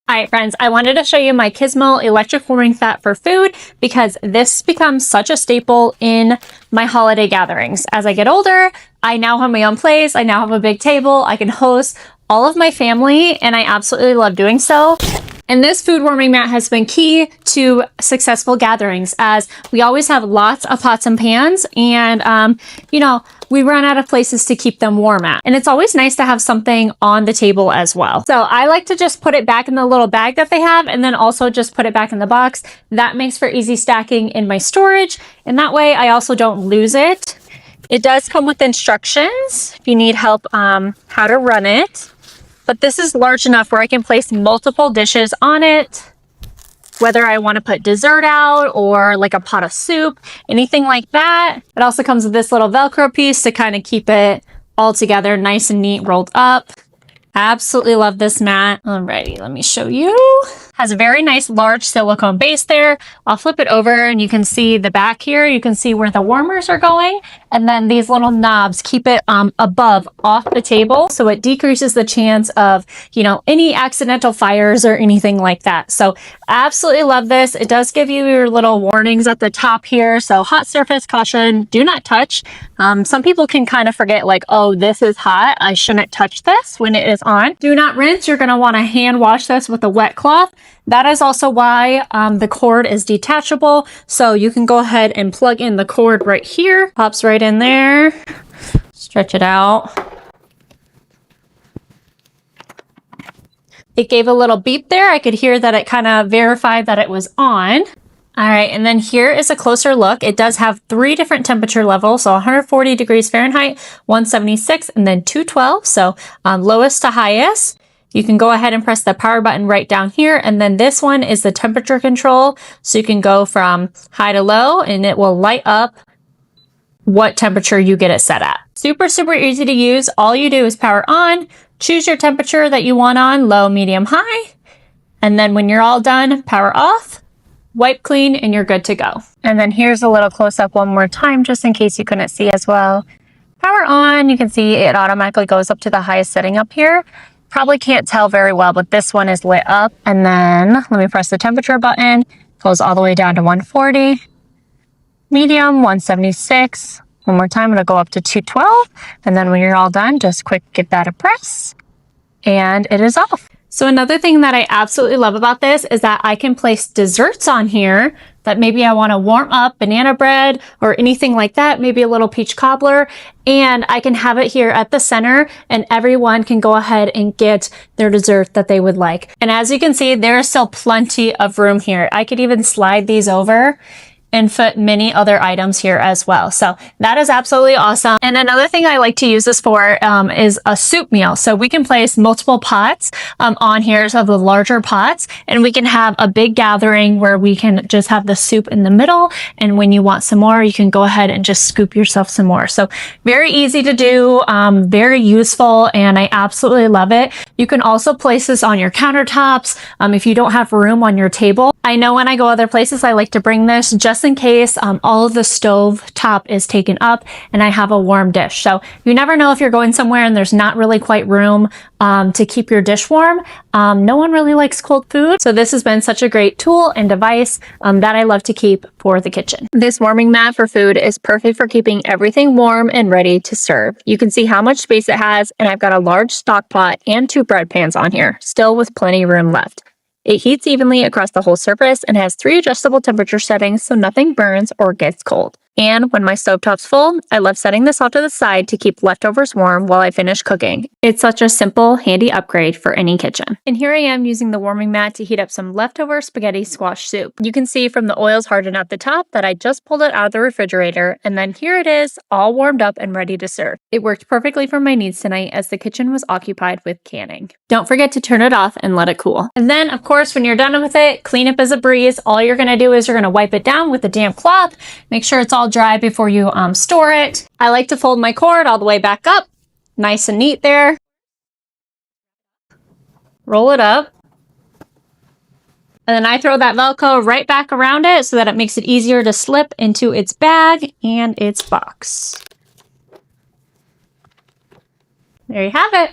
All right, friends, I wanted to show you my Kismile electric warming fat for food because this becomes such a staple in my holiday gatherings. As I get older, I now have my own place. I now have a big table. I can host all of my family, and I absolutely love doing so. And this food warming mat has been key to successful gatherings, as we always have lots of pots and pans, and we run out of places to keep them warm at. And it's always nice to have something on the table as well. So I like to just put it back in the little bag that they have, and then also just put it back in the box. That makes for easy stacking in my storage, and that way I also don't lose it. It does come with instructions if you need help how to run it. But this is large enough where I can place multiple dishes on it, whether I want to put dessert out or like a pot of soup, anything like that. It also comes with this little Velcro piece to kind of keep it all together, nice and neat, rolled up. Absolutely love this mat. Alrighty, let me show you. Has a very nice large silicone base there. I'll flip it over and you can see the back here. You can see where the warmers are going. And then these little knobs keep it above off the table. So it decreases the chance of, any accidental fires or anything like that. So absolutely love this. It does give you your little warnings at the top here. So hot surface, caution, do not touch. Some people can kind of forget like, oh, this is hot. I shouldn't touch this when it is on. Do not rinse. You're going to want to hand wash this with a wet cloth. That is also why the cord is detachable. So you can go ahead and plug in the cord right here. Pops right in there. Stretch it out. It gave a little beep there. I could hear that it kind of verified that it was on. All right, and then here is a closer look. It does have 3 different temperature levels, so 140 degrees Fahrenheit, 176, and then 212, so lowest to highest. You can go ahead and press the power button right down here, and then this one is the temperature control, so you can go from high to low, and it will light up what temperature you get it set at. Super, super easy to use. All you do is power on, choose your temperature that you want on, low, medium, high, and then when you're all done, power off, wipe clean, and you're good to go. And then here's a little close-up one more time, just in case you couldn't see as well. Power on, you can see it automatically goes up to the highest setting up here. Probably can't tell very well, but this one is lit up. And then let me press the temperature button, goes all the way down to 140, medium, 176. One more time, it'll go up to 212. And then when you're all done, just quick give that a press, and it is off. So another thing that I absolutely love about this is that I can place desserts on here that maybe I want to warm up, banana bread or anything like that, maybe a little peach cobbler, and I can have it here at the center and everyone can go ahead and get their dessert that they would like. And as you can see, there is still plenty of room here. I could even slide these over and fit many other items here as well. So that is absolutely awesome. And another thing I like to use this for is a soup meal. So we can place multiple pots on here, so the larger pots, and we can have a big gathering where we can just have the soup in the middle. And when you want some more, you can go ahead and just scoop yourself some more. So very easy to do, very useful, and I absolutely love it. You can also place this on your countertops if you don't have room on your table. I know when I go other places, I like to bring this just in case all of the stove top is taken up and I have a warm dish. So you never know if you're going somewhere and there's not really quite room to keep your dish warm. No one really likes cold food. So this has been such a great tool and device that I love to keep for the kitchen. This warming mat for food is perfect for keeping everything warm and ready to serve. You can see how much space it has, and I've got a large stock pot and 2 bread pans on here, still with plenty of room left. It heats evenly across the whole surface and has 3 adjustable temperature settings so nothing burns or gets cold. And when my stovetop's full, I love setting this off to the side to keep leftovers warm while I finish cooking. It's such a simple, handy upgrade for any kitchen. And here I am using the warming mat to heat up some leftover spaghetti squash soup. You can see from the oils hardened at the top that I just pulled it out of the refrigerator, and then here it is, all warmed up and ready to serve. It worked perfectly for my needs tonight as the kitchen was occupied with canning. Don't forget to turn it off and let it cool. And then, of course, when you're done with it, cleanup is a breeze. All you're gonna do is you're gonna wipe it down with a damp cloth, make sure it's all dry before you store it. I like to fold my cord all the way back up, nice and neat there. Roll it up. And then I throw that Velcro right back around it so that it makes it easier to slip into its bag and its box. There you have it.